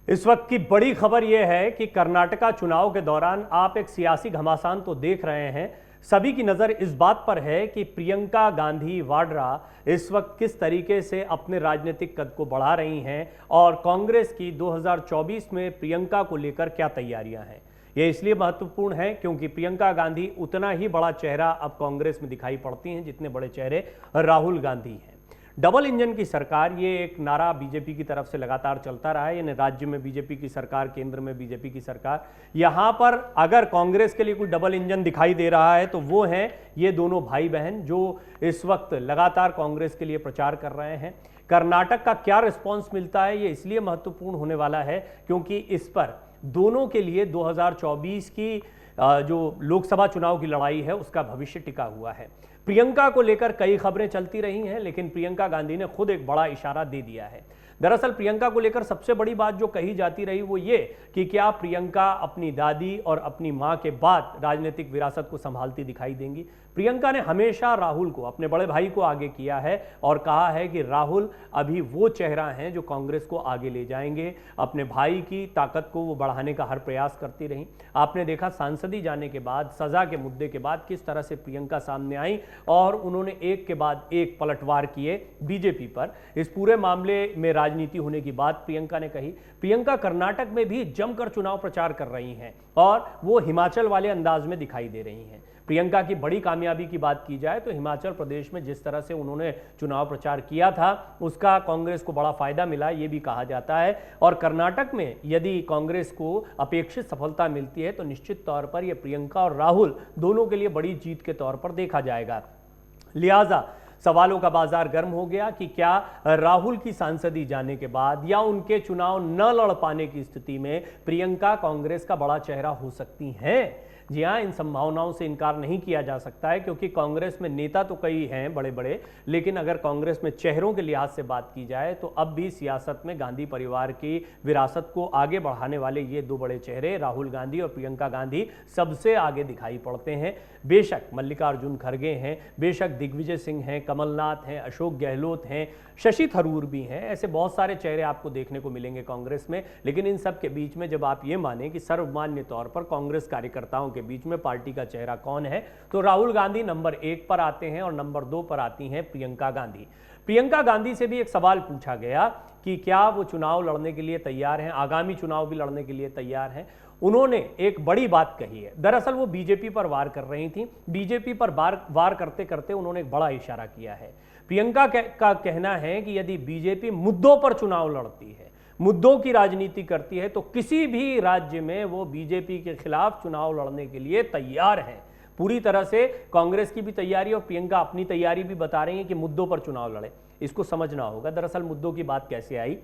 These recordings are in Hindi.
इस वक्त की बड़ी खबर यह है कि कर्नाटका चुनाव के दौरान आप एक सियासी घमासान तो देख रहे हैं। सभी की नज़र इस बात पर है कि प्रियंका गांधी वाड्रा इस वक्त किस तरीके से अपने राजनीतिक कद को बढ़ा रही हैं और कांग्रेस की 2024 में प्रियंका को लेकर क्या तैयारियां हैं। यह इसलिए महत्वपूर्ण है क्योंकि प्रियंका गांधी उतना ही बड़ा चेहरा अब कांग्रेस में दिखाई पड़ती हैं जितने बड़े चेहरे राहुल गांधी हैं। डबल इंजन की सरकार, ये एक नारा बीजेपी की तरफ से लगातार चलता रहा है। यानी राज्य में बीजेपी की सरकार, केंद्र में बीजेपी की सरकार। यहां पर अगर कांग्रेस के लिए कोई डबल इंजन दिखाई दे रहा है तो वो हैं ये दोनों भाई बहन जो इस वक्त लगातार कांग्रेस के लिए प्रचार कर रहे हैं। कर्नाटक का क्या रिस्पॉन्स मिलता है ये इसलिए महत्वपूर्ण होने वाला है क्योंकि इस पर दोनों के लिए 2024 की जो लोकसभा चुनाव की लड़ाई है उसका भविष्य टिका हुआ है। प्रियंका को लेकर कई खबरें चलती रही हैं, लेकिन प्रियंका गांधी ने खुद एक बड़ा इशारा दे दिया है। दरअसल प्रियंका को लेकर सबसे बड़ी बात जो कही जाती रही वो ये कि क्या प्रियंका अपनी दादी और अपनी मां के बाद राजनीतिक विरासत को संभालती दिखाई देंगी। प्रियंका ने हमेशा राहुल को, अपने बड़े भाई को आगे किया है और कहा है कि राहुल अभी वो चेहरा हैं जो कांग्रेस को आगे ले जाएंगे। अपने भाई की ताकत को वो बढ़ाने का हर प्रयास करती रही। आपने देखा सांसदी जाने के बाद, सजा के मुद्दे के बाद किस तरह से प्रियंका सामने आई और उन्होंने एक के बाद एक पलटवार किए बीजेपी पर। इस पूरे मामले में राजनीति होने की बात प्रियंका ने कही। प्रियंका कर्नाटक में भी जमकर चुनाव प्रचार कर रही हैं और वो हिमाचल वाले अंदाज में दिखाई दे रही हैं। प्रियंका की बड़ी कामयाबी की बात की जाए तो हिमाचल प्रदेश में जिस तरह से उन्होंने चुनाव प्रचार किया था उसका कांग्रेस को बड़ा फायदा मिला, ये भी कहा जाता है। और कर्नाटक में यदि कांग्रेस को अपेक्षित सफलता मिलती है तो निश्चित तौर पर यह प्रियंका और राहुल दोनों के लिए बड़ी जीत के तौर पर देखा जाएगा। लिहाजा सवालों का बाजार गर्म हो गया कि क्या राहुल की सांसदी जाने के बाद या उनके चुनाव न लड़ पाने की स्थिति में प्रियंका कांग्रेस का बड़ा चेहरा हो सकती हैं। जी हां, इन संभावनाओं से इनकार नहीं किया जा सकता है क्योंकि कांग्रेस में नेता तो कई हैं बड़े बड़े, लेकिन अगर कांग्रेस में चेहरों के लिहाज से बात की जाए तो अब भी सियासत में गांधी परिवार की विरासत को आगे बढ़ाने वाले ये दो बड़े चेहरे राहुल गांधी और प्रियंका गांधी सबसे आगे दिखाई पड़ते हैं। बेशक मल्लिकार्जुन खड़गे हैं, बेशक दिग्विजय सिंह हैं, कमलनाथ हैं, अशोक गहलोत हैं, शशि थरूर भी हैं, ऐसे बहुत सारे चेहरे आपको देखने को मिलेंगे कांग्रेस में। लेकिन इन सब के बीच में जब आप ये माने कि सर्वमान्य तौर पर कांग्रेस कार्यकर्ताओं के बीच में पार्टी का चेहरा कौन है तो राहुल गांधी नंबर 1 पर आते हैं और नंबर 2 पर आती हैं प्रियंका गांधी। प्रियंका गांधी से भी एक सवाल पूछा गया कि क्या वो चुनाव लड़ने के लिए तैयार हैं, आगामी चुनाव भी लड़ने के लिए तैयार हैं। उन्होंने एक बड़ी बात कही है। दरअसल वो बीजेपी पर वार कर रही थी। बीजेपी पर वार करते करते उन्होंने एक बड़ा इशारा किया है। प्रियंका का कहना है कि यदि बीजेपी मुद्दों पर चुनाव लड़ती है, मुद्दों की राजनीति करती है तो किसी भी राज्य में वो बीजेपी के खिलाफ चुनाव लड़ने के लिए तैयार है। पूरी तरह से कांग्रेस की भी तैयारी और प्रियंका अपनी तैयारी भी बता रही है कि मुद्दों पर चुनाव लड़े। इसको समझना होगा। दरअसल मुद्दों की बात कैसे आई।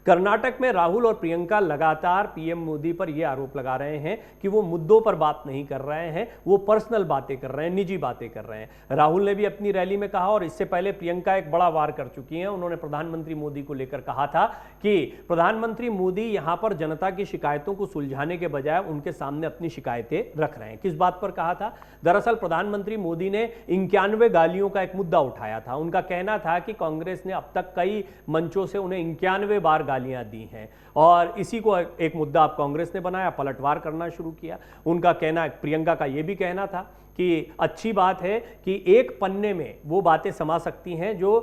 कर्नाटक में राहुल और प्रियंका लगातार पीएम मोदी पर यह आरोप लगा रहे हैं कि वो मुद्दों पर बात नहीं कर रहे हैं, वो पर्सनल बातें कर रहे हैं, निजी बातें कर रहे हैं। राहुल ने भी अपनी रैली में कहा और इससे पहले प्रियंका एक बड़ा वार कर चुकी हैं। उन्होंने प्रधानमंत्री मोदी को लेकर कहा था कि प्रधानमंत्री मोदी यहां पर जनता की शिकायतों को सुलझाने के बजाय उनके सामने अपनी शिकायतें रख रहे हैं। किस बात पर कहा था? दरअसल प्रधानमंत्री मोदी ने 91 गालियों का एक मुद्दा उठाया था। उनका कहना था कि कांग्रेस ने अब तक कई मंचों से उन्हें 91 बार गालियां दी हैं और इसी को एक मुद्दा अब कांग्रेस ने बनाया, पलटवार करना शुरू किया। उनका कहना, प्रियंका का यह भी कहना था कि अच्छी बात है कि एक पन्ने में वो बातें समा सकती हैं जो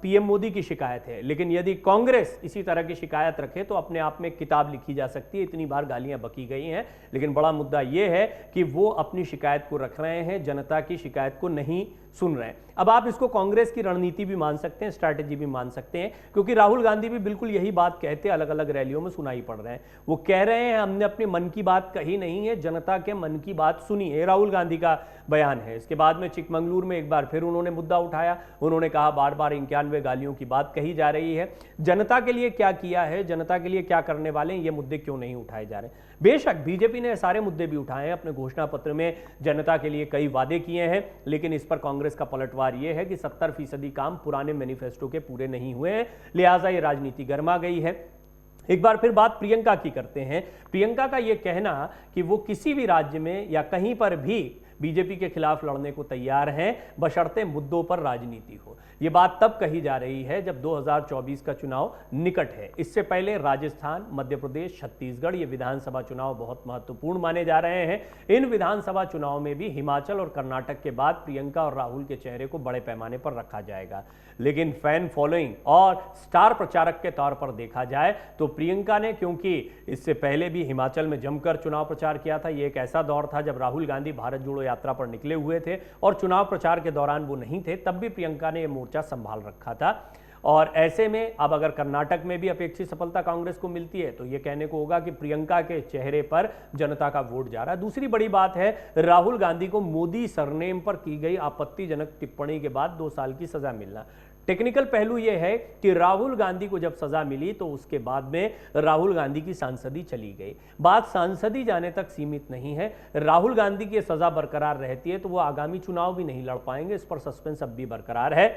पीएम मोदी की शिकायत है, लेकिन यदि कांग्रेस इसी तरह की शिकायत रखे तो अपने आप में किताब लिखी जा सकती है। इतनी बार गालियां बकी गई हैं, लेकिन बड़ा मुद्दा यह है कि वो अपनी शिकायत को रख रहे हैं, जनता की शिकायत को नहीं सुन रहे हैं। अब आप इसको कांग्रेस की रणनीति भी मान सकते हैं, स्ट्रैटेजी भी मान सकते हैं, क्योंकि राहुल गांधी भी बिल्कुल यही बात कहते अलग अलग रैलियों में सुनाई पड़ रहे हैं। वो कह रहे हैं हमने अपने मन की बात कही नहीं है, जनता के मन की बात सुनी है। राहुल गांधी का बयान है। इसके बाद में चिकमंगलुरु में एक बार फिर उन्होंने मुद्दा उठाया। उन्होंने कहा बार बार 91 गालियों की बात कही जा रही है, जनता के लिए क्या किया है, जनता के लिए क्या करने वाले हैं, ये मुद्दे क्यों नहीं उठाए जा रहे। बेशक बीजेपी ने सारे मुद्दे भी उठाए हैं, अपने घोषणा पत्र में जनता के लिए कई वादे किए हैं, लेकिन इस पर कांग्रेस का पलटवार यह है कि 70% काम पुराने मैनिफेस्टो के पूरे नहीं हुए हैं। लिहाजा ये राजनीति गर्मा गई है। एक बार फिर बात प्रियंका की करते हैं। प्रियंका का यह कहना कि वो किसी भी राज्य में या कहीं पर भी बीजेपी के खिलाफ लड़ने को तैयार हैं, बशर्ते मुद्दों पर राजनीति हो। ये बात तब कही जा रही है जब 2024 का चुनाव निकट है। इससे पहले राजस्थान, मध्य प्रदेश, छत्तीसगढ़ ये विधानसभा चुनाव बहुत महत्वपूर्ण माने जा रहे हैं। इन विधानसभा चुनाव में भी हिमाचल और कर्नाटक के बाद प्रियंका और राहुल के चेहरे को बड़े पैमाने पर रखा जाएगा। लेकिन फैन फॉलोइंग और स्टार प्रचारक के तौर पर देखा जाए तो प्रियंका ने, क्योंकि इससे पहले भी हिमाचल में जमकर चुनाव प्रचार किया था, यह एक ऐसा दौर था जब राहुल गांधी भारत जोड़ो यात्रा पर निकले हुए थे और चुनाव प्रचार के दौरान वो नहीं थे, तब भी प्रियंका ने यह मोर्चा संभाल रखा था। और ऐसे में अब अगर कर्नाटक में भी अपेक्षित सफलता कांग्रेस को मिलती है तो यह कहने को होगा कि प्रियंका के चेहरे पर जनता का वोट जा रहा है। दूसरी बड़ी बात है, राहुल गांधी को मोदी सरनेम पर की गई आपत्तिजनक टिप्पणी के बाद 2 साल की सजा मिलना। टेक्निकल पहलू यह है कि राहुल गांधी को जब सजा मिली तो उसके बाद में राहुल गांधी की सांसदी चली गई। बात सांसदी जाने तक सीमित नहीं है। राहुल गांधी की सजा बरकरार रहती है तो वो आगामी चुनाव भी नहीं लड़ पाएंगे। इस पर सस्पेंस अब भी बरकरार है।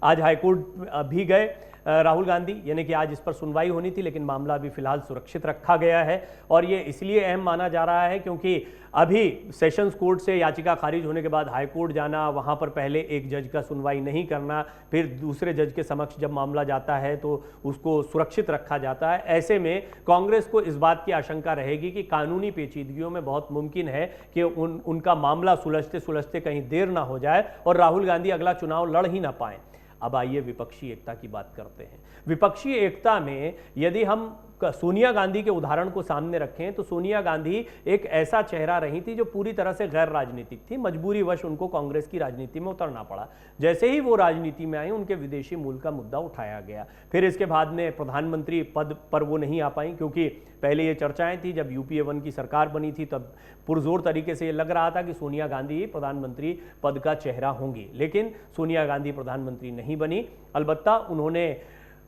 आज हाईकोर्ट भी गए राहुल गांधी, यानी कि आज इस पर सुनवाई होनी थी, लेकिन मामला अभी फिलहाल सुरक्षित रखा गया है। और ये इसलिए अहम माना जा रहा है क्योंकि अभी सेशंस कोर्ट से याचिका खारिज होने के बाद हाई कोर्ट जाना, वहां पर पहले एक जज का सुनवाई नहीं करना, फिर दूसरे जज के समक्ष जब मामला जाता है तो उसको सुरक्षित रखा जाता है। ऐसे में कांग्रेस को इस बात की आशंका रहेगी कि कानूनी पेचीदगियों में बहुत मुमकिन है कि उनका मामला सुलझते सुलझते कहीं देर ना हो जाए और राहुल गांधी अगला चुनाव लड़ ही ना पाए। अब आइए विपक्षी एकता की बात करते हैं। विपक्षी एकता में यदि हम सोनिया गांधी के उदाहरण को सामने रखें तो सोनिया गांधी एक ऐसा चेहरा रही थी जो पूरी तरह से गैर राजनीतिक थी। मजबूरीवश उनको कांग्रेस की राजनीति में उतरना पड़ा। जैसे ही वो राजनीति में आई, उनके विदेशी मूल का मुद्दा उठाया गया। फिर इसके बाद में प्रधानमंत्री पद पर वो नहीं आ पाई, क्योंकि पहले ये चर्चाएं थी जब यूपीए 1 की सरकार बनी थी तब पुरजोर तरीके से ये लग रहा था कि सोनिया गांधी प्रधानमंत्री पद का चेहरा होंगी, लेकिन सोनिया गांधी प्रधानमंत्री नहीं बनी। अलबत्ता उन्होंने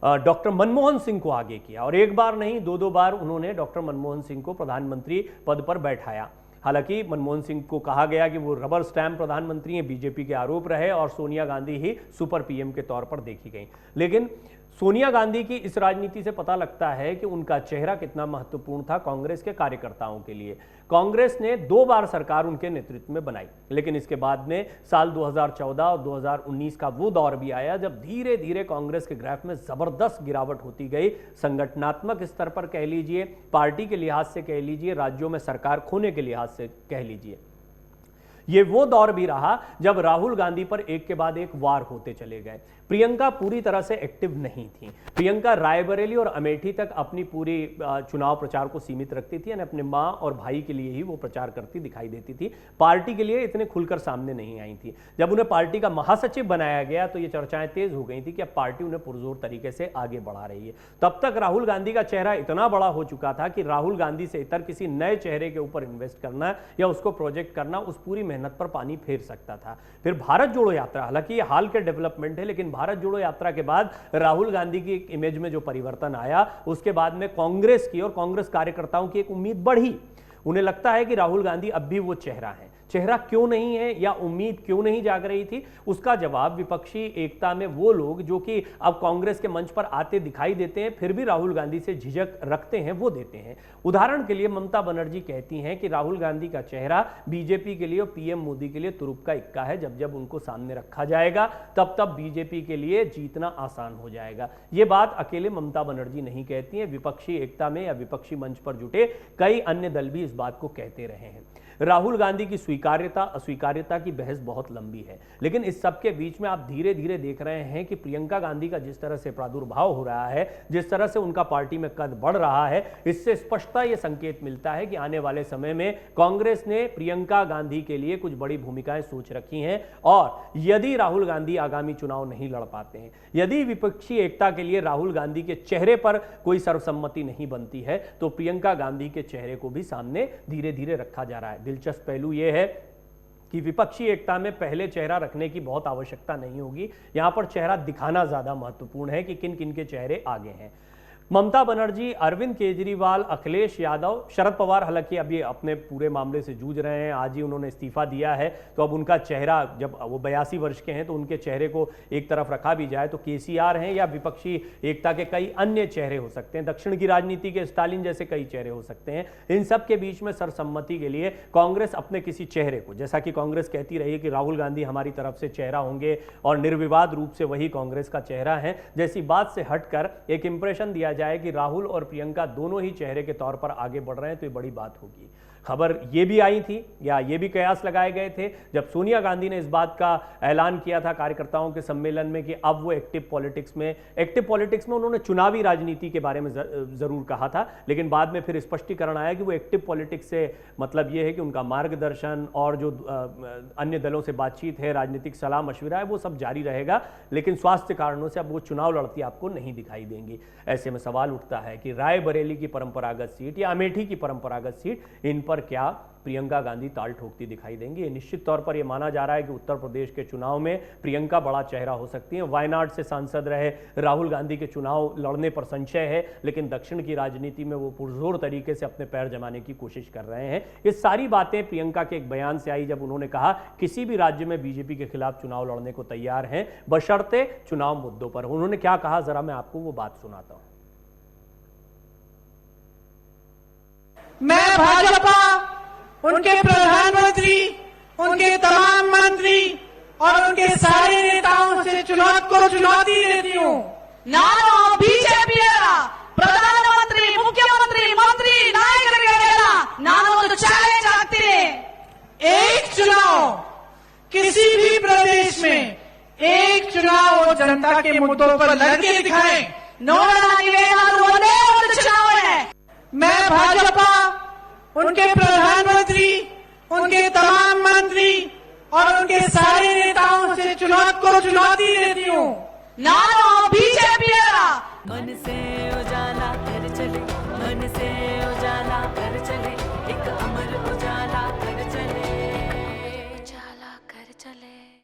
डॉक्टर मनमोहन सिंह को आगे किया और एक बार नहीं 2 बार उन्होंने डॉक्टर मनमोहन सिंह को प्रधानमंत्री पद पर बैठाया। हालांकि मनमोहन सिंह को कहा गया कि वो रबर स्टैम्प प्रधानमंत्री हैं, बीजेपी के आरोप रहे और सोनिया गांधी ही सुपर पीएम के तौर पर देखी गई। लेकिन सोनिया गांधी की इस राजनीति से पता लगता है कि उनका चेहरा कितना महत्वपूर्ण था कांग्रेस के कार्यकर्ताओं के लिए। कांग्रेस ने 2 बार सरकार उनके नेतृत्व में बनाई, लेकिन इसके बाद में साल 2014 और 2019 का वो दौर भी आया जब धीरे धीरे कांग्रेस के ग्राफ में जबरदस्त गिरावट होती गई। संगठनात्मक स्तर पर कह लीजिए, पार्टी के लिहाज से कह लीजिए, राज्यों में सरकार खोने के लिहाज से कह लीजिए। ये वो दौर भी रहा जब राहुल गांधी पर एक के बाद एक वार होते चले गए। प्रियंका पूरी तरह से एक्टिव नहीं थी। प्रियंका रायबरेली और अमेठी तक अपनी पूरी चुनाव प्रचार को सीमित रखती थी, यानी अपने मां और भाई के लिए ही वो प्रचार करती दिखाई देती थी। पार्टी के लिए इतने खुलकर सामने नहीं आई थी। जब उन्हें पार्टी का महासचिव बनाया गया तो ये चर्चाएं तेज हो गई थी कि अब पार्टी उन्हें पुरजोर तरीके से आगे बढ़ा रही है। तब तक राहुल गांधी का चेहरा इतना बड़ा हो चुका था कि राहुल गांधी से इतर किसी नए चेहरे के ऊपर इन्वेस्ट करना या उसको प्रोजेक्ट करना उस पूरी मेहनत पर पानी फेर सकता था। फिर भारत जोड़ो यात्रा, हालांकि ये हाल के डेवलपमेंट है, लेकिन भारत जोड़ो यात्रा के बाद राहुल गांधी की इमेज में जो परिवर्तन आया, उसके बाद में कांग्रेस की और कांग्रेस कार्यकर्ताओं की एक उम्मीद बढ़ी। उन्हें लगता है कि राहुल गांधी अब भी वो चेहरा है। चेहरा क्यों नहीं है या उम्मीद क्यों नहीं जाग रही थी, उसका जवाब विपक्षी एकता में वो लोग जो कि अब कांग्रेस के मंच पर आते दिखाई देते हैं फिर भी राहुल गांधी से झिझक रखते हैं, वो देते हैं। उदाहरण के लिए ममता बनर्जी कहती हैं कि राहुल गांधी का चेहरा बीजेपी के लिए और पीएम मोदी के लिए तुरुप का इक्का है। जब जब उनको सामने रखा जाएगा तब तब बीजेपी के लिए जीतना आसान हो जाएगा। ये बात अकेले ममता बनर्जी नहीं कहती है, विपक्षी एकता में या विपक्षी मंच पर जुटे कई अन्य दल भी इस बात को कहते रहे हैं। राहुल गांधी की स्वीकार्यता अस्वीकार्यता की बहस बहुत लंबी है, लेकिन इस सब के बीच में आप धीरे धीरे देख रहे हैं कि प्रियंका गांधी का जिस तरह से प्रादुर्भाव हो रहा है, जिस तरह से उनका पार्टी में कद बढ़ रहा है, इससे स्पष्टता यह संकेत मिलता है कि आने वाले समय में कांग्रेस ने प्रियंका गांधी के लिए कुछ बड़ी भूमिकाएं सोच रखी हैं। और यदि राहुल गांधी आगामी चुनाव नहीं लड़ पाते हैं, यदि विपक्षी एकता के लिए राहुल गांधी के चेहरे पर कोई सर्वसम्मति नहीं बनती है, तो प्रियंका गांधी के चेहरे को भी सामने धीरे धीरे रखा जा रहा है। दिलचस्प पहलू यह है कि विपक्षी एकता में पहले चेहरा रखने की बहुत आवश्यकता नहीं होगी। यहां पर चेहरा दिखाना ज्यादा महत्वपूर्ण है कि किन किन के चेहरे आगे हैं। ममता बनर्जी, अरविंद केजरीवाल, अखिलेश यादव, शरद पवार हालांकि अभी अपने पूरे मामले से जूझ रहे हैं। आज ही उन्होंने इस्तीफा दिया है, तो अब उनका चेहरा, जब वो 82 वर्ष के हैं तो उनके चेहरे को एक तरफ रखा भी जाए तो केसीआर हैं या विपक्षी एकता के कई अन्य चेहरे हो सकते हैं, दक्षिण की राजनीति के स्टालिन जैसे कई चेहरे हो सकते हैं। इन सब के बीच में सरसम्मति के लिए कांग्रेस अपने किसी चेहरे को, जैसा कि कांग्रेस कहती रही कि राहुल गांधी हमारी तरफ से चेहरा होंगे और निर्विवाद रूप से वही कांग्रेस का चेहरा है, जैसी बात से हटकर एक इंप्रेशन दिया जाए कि राहुल और प्रियंका दोनों ही चेहरे के तौर पर आगे बढ़ रहे हैं, तो ये बड़ी बात होगी। खबर ये भी आई थी या ये भी कयास लगाए गए थे जब सोनिया गांधी ने इस बात का ऐलान किया था कार्यकर्ताओं के सम्मेलन में कि अब वो एक्टिव पॉलिटिक्स में उन्होंने चुनावी राजनीति के बारे में जरूर कहा था, लेकिन बाद में फिर स्पष्टीकरण आया कि वो एक्टिव पॉलिटिक्स से मतलब ये है कि उनका मार्गदर्शन और जो अन्य दलों से बातचीत है, राजनीतिक सलाह मशविरा है, वो सब जारी रहेगा, लेकिन स्वास्थ्य कारणों से अब वो चुनाव लड़ती आपको नहीं दिखाई देंगी। ऐसे में सवाल उठता है कि रायबरेली की परंपरागत सीट या अमेठी की परंपरागत सीट, इन पर क्या प्रियंका गांधी ताल ठोकती दिखाई देंगी? निश्चित तौर पर यह माना जा रहा है कि उत्तर प्रदेश के चुनाव में प्रियंका बड़ा चेहरा हो सकती हैं। वायनाड से सांसद रहे राहुल गांधी के चुनाव लड़ने पर संशय है, लेकिन दक्षिण की राजनीति में वो पुरजोर तरीके से अपने पैर जमाने की कोशिश कर रहे हैं। ये सारी बातें प्रियंका के एक बयान से आई जब उन्होंने कहा किसी भी राज्य में बीजेपी के खिलाफ चुनाव लड़ने को तैयार हैं, बशर्ते चुनाव मुद्दों पर। उन्होंने क्या कहा, जरा मैं आपको वो बात सुनाता हूं। मैं भाजपा, उनके प्रधानमंत्री, उनके तमाम मंत्री और उनके सारे नेताओं से चुनौती देती हूँ। ನಾನು ಬಿಜೆಪಿಯರ ಪ್ರಧಾನಮಂತ್ರಿ, ಮುಖ್ಯಮಂತ್ರಿ, ಮಂತ್ರಿ, ನಾಯಕರಿಗೆಲ್ಲ ನಾನು ಒಂದು ಚಾಲೆಂಜ್ ಹಾಕ್ತೀನಿ। एक चुनाव किसी भी प्रदेश में एक चुनाव वो जनता के मुद्दों पर लड़के दिखाएं। ನೋಡೋಣ ನೀವೇನಾದ್ರೂ ಒಂದೇ ಒಂದು ಚುನಾವಣೆ। मैं भाजपा, उनके प्रधानमंत्री, उनके तमाम मंत्री और उनके सारे नेताओं से चुनौती देती हूँ। ನಾನು